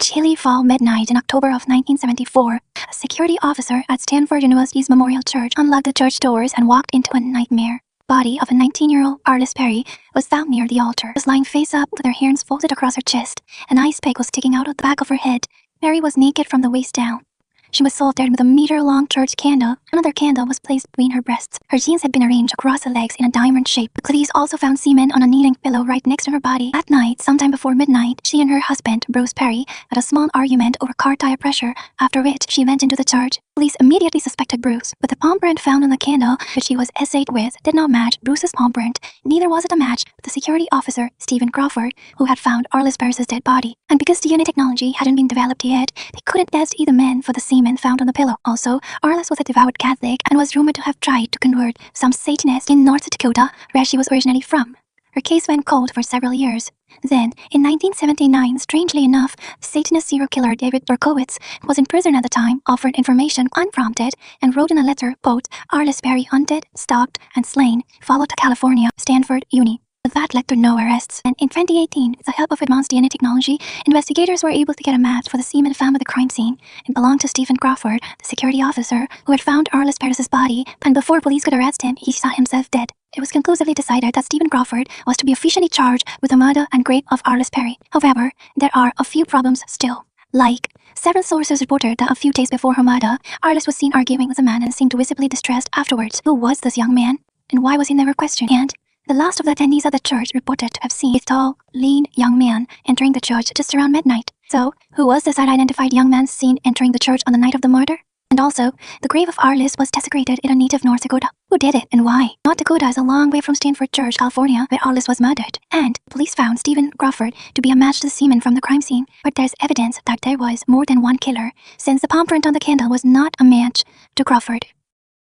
chilly fall midnight in October of 1974, a security officer at Stanford University's Memorial Church unlocked the church doors and walked into a nightmare. Body of a 19-year-old Arlis Perry was found near the altar. She was lying face up with her hands folded across her chest. An ice pick was sticking out of the back of her head. Perry was naked from the waist down. She was soldered with a meter-long church candle. Another candle was placed between her breasts. Her jeans had been arranged across her legs in a diamond shape. The police also found semen on a kneeling pillow right next to her body. That night, sometime before midnight, she and her husband, Arlis Perry, had a small argument over car tire pressure, after which she went into the church. Police immediately suspected Bruce, but the palm print found on the candle which she was essayed with did not match Bruce's palm print. Neither was it a match with the security officer, Stephen Crawford, who had found Arlis Perry's dead body. And because DNA technology hadn't been developed yet, they couldn't test either men for the semen found on the pillow. Also, Arlis was a devout Catholic and was rumored to have tried to convert some Satanists in North Dakota, where she was originally from. Her case went cold for several years. Then, in 1979, strangely enough, Satanist serial killer David Berkowitz, who was in prison at the time, offered information unprompted and wrote in a letter, quote, "Arlis Perry hunted, stalked, and slain, followed to California, Stanford Uni." But that led to no arrests, and in 2018, with the help of advanced DNA technology, investigators were able to get a match for the semen found at the crime scene. It belonged to Stephen Crawford, the security officer who had found Arlis Perry's body, and before police could arrest him, he shot himself dead. It was conclusively decided that Stephen Crawford was to be officially charged with the murder and rape of Arlis Perry. However, there are a few problems still. Like, several sources reported that a few days before her murder, Arlis was seen arguing with a man and seemed visibly distressed afterwards. Who was this young man? And why was he never questioned? And the last of the attendees at the church reported to have seen a tall, lean young man entering the church just around midnight. So, who was this unidentified young man seen entering the church on the night of the murder? And also, the grave of Arlis was desecrated in a native North Dakota. Who did it and why? North Dakota is a long way from Stanford Church, California, where Arlis was murdered. And police found Stephen Crawford to be a match to the semen from the crime scene. But there's evidence that there was more than one killer, since the palm print on the candle was not a match to Crawford.